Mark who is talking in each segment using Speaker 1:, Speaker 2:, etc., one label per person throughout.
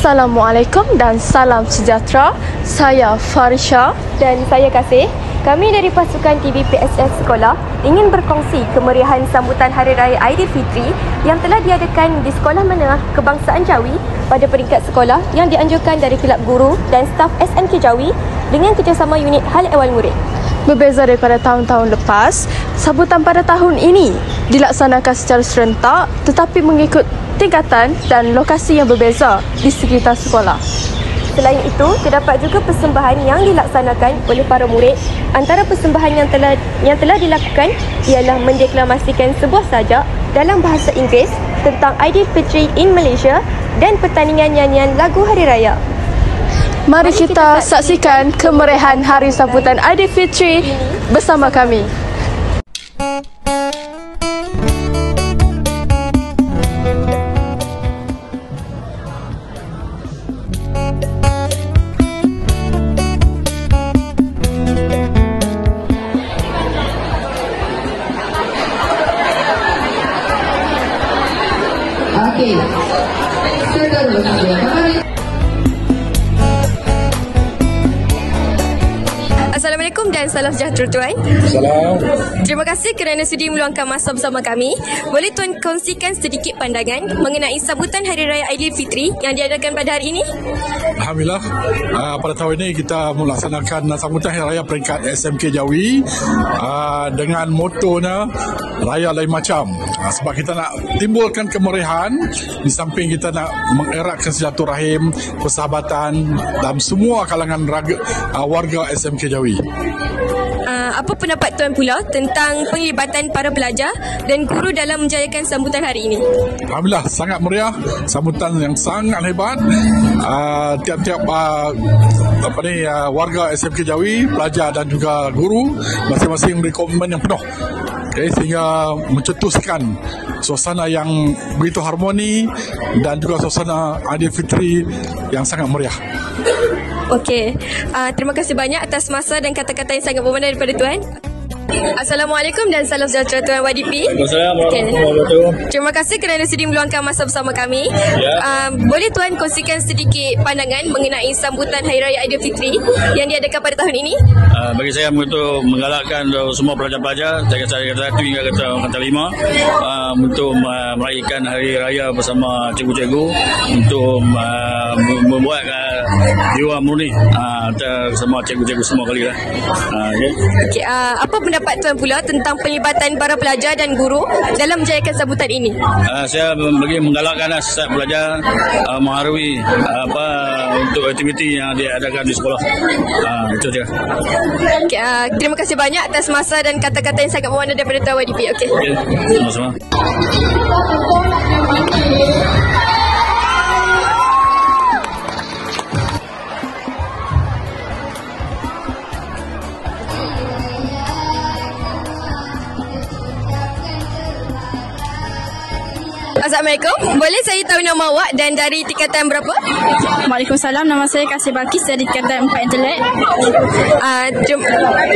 Speaker 1: Assalamualaikum dan salam sejahtera. Saya Farisha
Speaker 2: dan saya Kasih. Kami dari pasukan TVPSS Sekolah ingin berkongsi kemeriahan sambutan Hari Raya Aidilfitri yang telah diadakan di Sekolah Menengah Kebangsaan Jawi pada peringkat sekolah yang dianjurkan dari Kelab Guru dan staf SMK Jawi dengan kerjasama unit Hal Ehwal Murid.
Speaker 1: Berbeza daripada tahun-tahun lepas, sambutan pada tahun ini dilaksanakan secara serentak tetapi mengikut tingkatan dan lokasi yang berbeza di sekitar sekolah.
Speaker 2: Selain itu, terdapat juga persembahan yang dilaksanakan oleh para murid. Antara persembahan yang telah dilakukan ialah mendeklamasikan sebuah sajak dalam bahasa Inggeris tentang Aidilfitri in Malaysia dan pertandingan nyanyian lagu Hari Raya.
Speaker 1: Mari kita saksikan kemeriahan Hari Sambutan Aidilfitri bersama kami.
Speaker 3: Okey.
Speaker 2: Assalamualaikum dan salam sejahtera tuan.
Speaker 4: Salam.
Speaker 2: Terima kasih kerana sudi meluangkan masa bersama kami. Boleh tuan kongsikan sedikit pandangan mengenai sambutan Hari Raya Aidilfitri yang diadakan pada hari ini?
Speaker 4: Alhamdulillah, pada tahun ini kita melaksanakan sambutan Hari Raya peringkat SMK Jawi dengan motonya Raya Lain Macam. Sebab kita nak timbulkan kemeriahan di samping kita nak mengeratkan silaturahim, persahabatan dalam semua kalangan warga SMK Jawi.
Speaker 2: Apa pendapat tuan pula tentang penglibatan para pelajar dan guru dalam menjayakan sambutan hari ini?
Speaker 4: Alhamdulillah, sangat meriah, sambutan yang sangat hebat. Tiap-tiap warga SMK Jawi, pelajar dan juga guru masing-masing memberi komitmen yang penuh. Okay, sehingga mencetuskan suasana yang begitu harmoni dan juga suasana Aidilfitri yang sangat meriah.
Speaker 2: Okey, terima kasih banyak atas masa dan kata-kata yang sangat bermakna daripada tuan. Assalamualaikum dan salam sejahtera Tuan YDP.
Speaker 4: Assalamualaikum.
Speaker 2: Terima kasih kerana sudi meluangkan masa bersama kami. Boleh Tuan kongsikan sedikit pandangan mengenai sambutan Hari Raya Aidilfitri yang diadakan pada tahun ini?
Speaker 5: Bagi saya untuk menggalakkan semua pelajar-pelajar dari kata 1 hingga kata 5 untuk merayakan Hari Raya bersama cikgu-cikgu untuk membuat jiwa murni bersama cikgu-cikgu semua kali lah.
Speaker 2: Okay, apa pendapat Tuan pula tentang pelibatan para pelajar dan guru dalam menjayakan sambutan ini?
Speaker 5: Saya bagi menggalakkan setiap pelajar mengharui untuk aktiviti yang diadakan di sekolah. Itu dia.
Speaker 2: Okay, terima kasih banyak atas masa dan kata-kata yang sangat bermakna daripada Tuan YDP. Okey.
Speaker 5: Sama-sama.
Speaker 2: Assalamualaikum. Boleh saya tahu nama awak dan dari tingkatan berapa?
Speaker 6: Waalaikumsalam. Nama saya Kasih Balkis dari tingkatan 4 Intelek.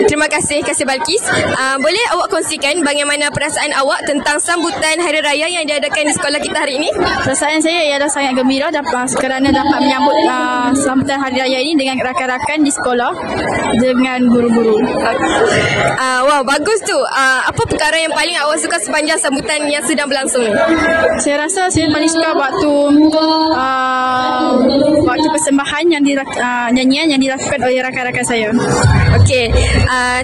Speaker 2: Terima kasih Kasih Balkis. Boleh awak kongsikan bagaimana perasaan awak tentang sambutan Hari Raya yang diadakan di sekolah kita hari ini?
Speaker 6: Perasaan saya ialah sangat gembira kerana dapat menyambut sambutan Hari Raya ini dengan rakan-rakan di sekolah dengan guru-guru.
Speaker 2: Wow, bagus tu. Apa perkara yang paling awak suka sepanjang sambutan yang sedang berlangsung ni?
Speaker 6: Saya rasa saya paling suka waktu persembahan nyanyian yang dilakukan oleh rakan-rakan saya.
Speaker 2: Okey,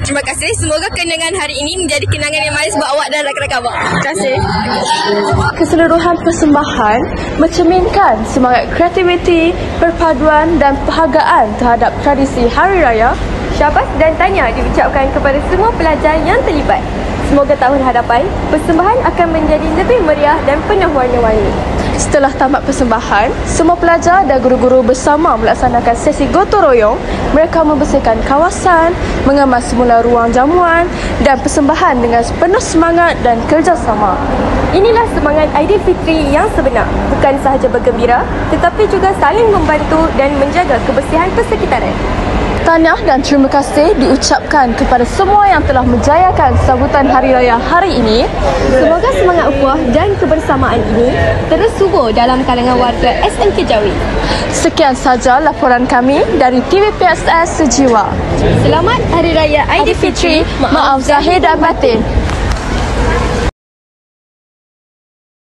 Speaker 2: terima kasih. Semoga kenangan hari ini menjadi kenangan yang manis buat awak dan rakan-rakan awak. Terima kasih.
Speaker 1: Keseluruhan persembahan mencerminkan semangat kreativiti, perpaduan dan perhargaan terhadap tradisi Hari Raya.
Speaker 2: Syabas dan tanya diucapkan kepada semua pelajar yang terlibat. Semoga tahun hadapan, persembahan akan menjadi lebih meriah dan penuh warna-warni.
Speaker 1: Setelah tamat persembahan, semua pelajar dan guru-guru bersama melaksanakan sesi gotong royong. Mereka membersihkan kawasan, mengemas semula ruang jamuan dan persembahan dengan penuh semangat dan kerjasama.
Speaker 2: Inilah semangat Aidilfitri yang sebenar. Bukan sahaja bergembira, tetapi juga saling membantu dan menjaga kebersihan persekitaran.
Speaker 1: Tahniah dan terima kasih diucapkan kepada semua yang telah menjayakan sambutan Hari Raya hari ini.
Speaker 2: Semoga semangat ukhuwah dan kebersamaan ini terus subur dalam kalangan warga SMK Jawi.
Speaker 1: Sekian saja laporan kami dari TV PSS Sejiwa.
Speaker 2: Selamat Hari Raya Aidilfitri.
Speaker 1: Maaf zahir dan batin.